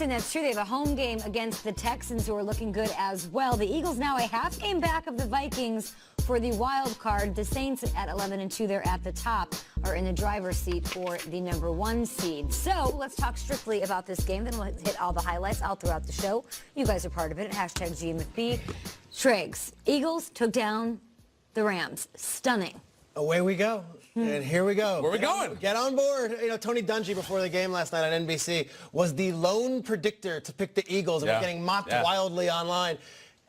Jason, that's true. They have a home game against the Texans, who are looking good as well. The Eagles now a half game back of the Vikings for the wild card. The Saints at 11-2, they're at the top, are in the driver's seat for the #1 seed. So let's talk strictly about this game. Then we'll hit all the highlights all throughout the show. You guys are part of it. Hashtag GMFB. Triggs, Eagles took down the Rams. Stunning. Away we go. And here we go. Where are we going? Get on board. You know, Tony Dungy before the game last night on NBC was the lone predictor to pick the Eagles, and was getting mocked wildly online.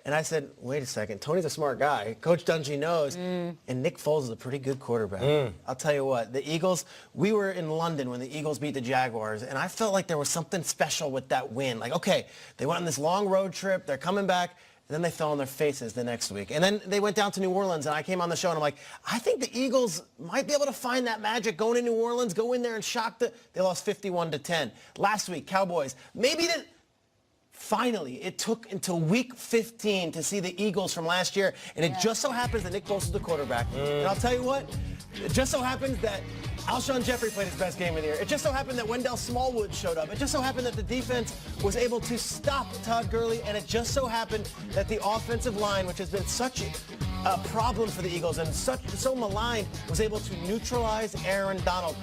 And I said, wait a second, Tony's a smart guy. Coach Dungy knows. And Nick Foles is a pretty good quarterback. I'll tell you what, the Eagles, we were in London when the Eagles beat the Jaguars, and I felt like there was something special with that win. Like, okay, they went on this long road trip, they're coming back, and then they fell on their faces the next week. And then they went down to New Orleans, and I came on the show, and I'm like, I think the Eagles might be able to find that magic, going to New Orleans, go in there and shock they lost 51-10. Last week, Cowboys, maybe finally, it took until week 15 to see the Eagles from last year, and it just so happens that Nick Foles is the quarterback. And I'll tell you what, it just so happens that Alshon Jeffrey played his best game of the year. It just so happened that Wendell Smallwood showed up. It just so happened that the defense was able to stop Todd Gurley, and it just so happened that the offensive line, which has been such a problem for the Eagles and so maligned, was able to neutralize Aaron Donald.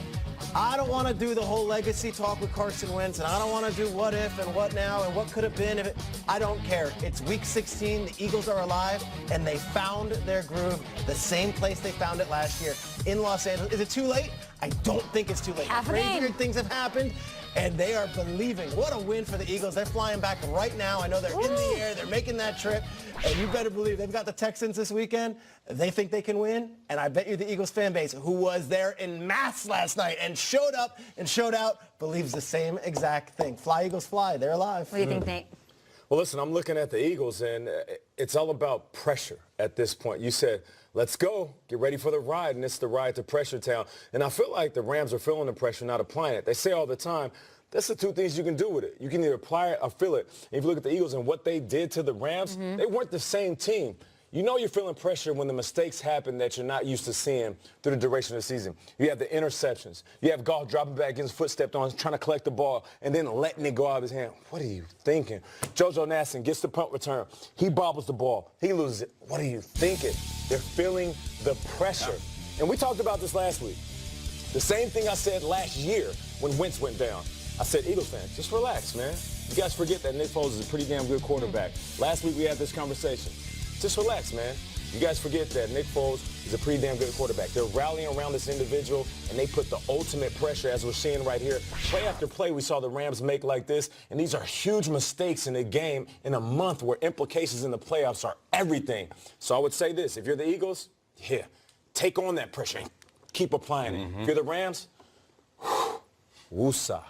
I don't want to do the whole legacy talk with Carson Wentz, and I don't want to do what if and what now and what could have been. I don't care. It's week 16. The Eagles are alive, and they found their groove the same place they found it last year in Los Angeles. Is it too late? I don't think it's too late. Crazier things have happened, and they are believing. What a win for the Eagles. They're flying back right now. I know they're in the air. They're making that trip. And you better believe they've got the Texans this weekend. They think they can win. And I bet you the Eagles fan base, who was there in mass last night and showed up and showed out, believes the same exact thing. Fly, Eagles, fly. They're alive. What do you think, Nate? Well, listen, I'm looking at the Eagles, and it's all about pressure at this point. You said, let's go. Get ready for the ride, and it's the ride to Pressure Town. And I feel like the Rams are feeling the pressure, not applying it. They say all the time, that's the two things you can do with it. You can either apply it or feel it. And if you look at the Eagles and what they did to the Rams, they weren't the same team. You know you're feeling pressure when the mistakes happen that you're not used to seeing through the duration of the season. You have the interceptions. You have Goff dropping back, getting his foot stepped on, trying to collect the ball, and then letting it go out of his hand. What are you thinking? JoJo Natson gets the punt return. He bobbles the ball. He loses it. What are you thinking? They're feeling the pressure. And we talked about this last week. The same thing I said last year when Wentz went down. I said, Eagles fans, just relax, man. You guys forget that Nick Foles is a pretty damn good quarterback. Last week we had this conversation. Just relax, man. You guys forget that Nick Foles is a pretty damn good quarterback. They're rallying around this individual, and they put the ultimate pressure, as we're seeing right here. Play after play, we saw the Rams make like this, and these are huge mistakes in a game in a month where implications in the playoffs are everything. So I would say this, if you're the Eagles, take on that pressure and keep applying it. If you're the Rams, woosah.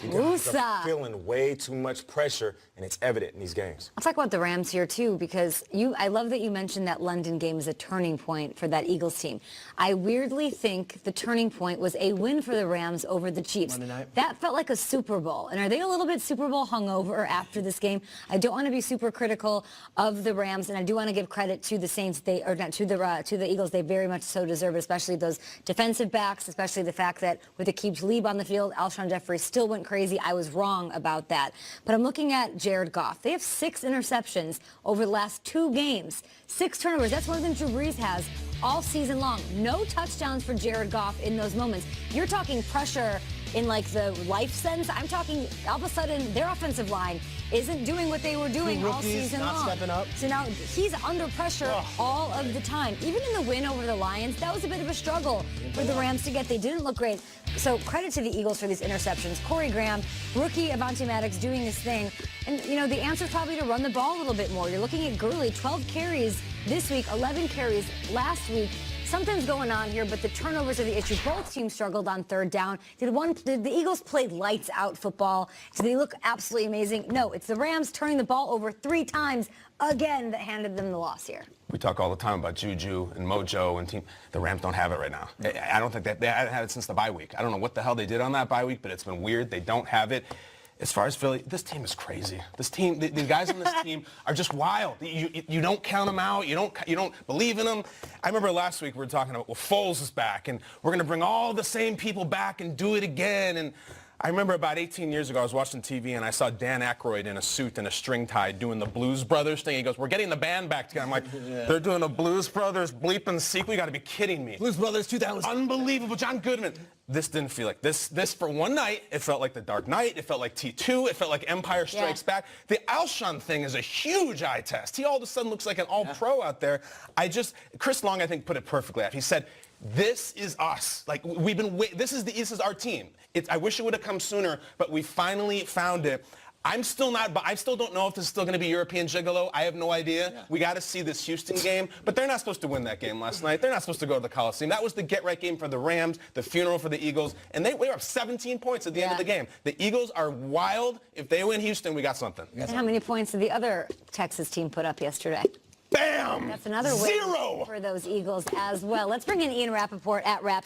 You guys are feeling way too much pressure, and it's evident in these games. I'll talk about the Rams here, too, because I love that you mentioned that London game as a turning point for that Eagles team. I weirdly think the turning point was a win for the Rams over the Chiefs. Monday night. That felt like a Super Bowl. And are they a little bit Super Bowl hungover after this game? I don't want to be super critical of the Rams, and I do want to give credit to the Saints, to the Eagles. They very much so deserve it, especially those defensive backs, especially the fact that with Aqib Talib on the field, Alshon Jeffrey still went crazy. I was wrong about that. But I'm looking at Jared Goff. They have 6 interceptions over the last 2 games. 6 turnovers. That's more than Drew Brees has all season long. No touchdowns for Jared Goff in those moments. You're talking pressure in like the life sense. I'm talking all of a sudden their offensive line isn't doing what they were doing all season long. Stepping up. So now he's under pressure all of the time. Even in the win over the Lions, that was a bit of a struggle for the Rams to get. They didn't look great. So credit to the Eagles for these interceptions. Corey Graham, rookie Avonte Maddox doing his thing. And, you know, the answer is probably to run the ball a little bit more. You're looking at Gurley, 12 carries this week, 11 carries last week. Something's going on here, but the turnovers are the issue. Both teams struggled on third down. Did the Eagles play lights out football? Did they look absolutely amazing? No, it's the Rams turning the ball over 3 times again that handed them the loss here. We talk all the time about Juju and Mojo and team. The Rams don't have it right now. I don't think they haven't had it since the bye week. I don't know what the hell they did on that bye week, but it's been weird. They don't have it. As far as Philly, this team is crazy. This team, the guys on this team are just wild. You don't count them out. You don't believe in them. I remember last week we were talking about, well, Foles is back, and we're going to bring all the same people back and do it again. And I remember about 18 years ago, I was watching TV and I saw Dan Aykroyd in a suit and a string tie doing the Blues Brothers thing. He goes, "We're getting the band back together." I'm like, they're doing a Blues Brothers bleeping sequel? You got to be kidding me. Blues Brothers 2000. Unbelievable. John Goodman. This didn't feel like this. This for one night, it felt like The Dark Knight. It felt like T2. It felt like Empire Strikes Back. The Alshon thing is a huge eye test. He all of a sudden looks like an all-pro out there. Chris Long, I think, put it perfectly. He said, "This is us. Like we've been. This is our team. I wish it would have come sooner, but we finally found it." I still don't know if this is still going to be European Gigolo. I have no idea. Yeah. We got to see this Houston game, but they're not supposed to win that game last night. They're not supposed to go to the Coliseum. That was the get-right game for the Rams, the funeral for the Eagles, and they were up 17 points at the end of the game. The Eagles are wild. If they win Houston, we got something. And how many points did the other Texas team put up yesterday? Bam! That's another win 0 for those Eagles as well. Let's bring in Ian Rappaport at Rapp.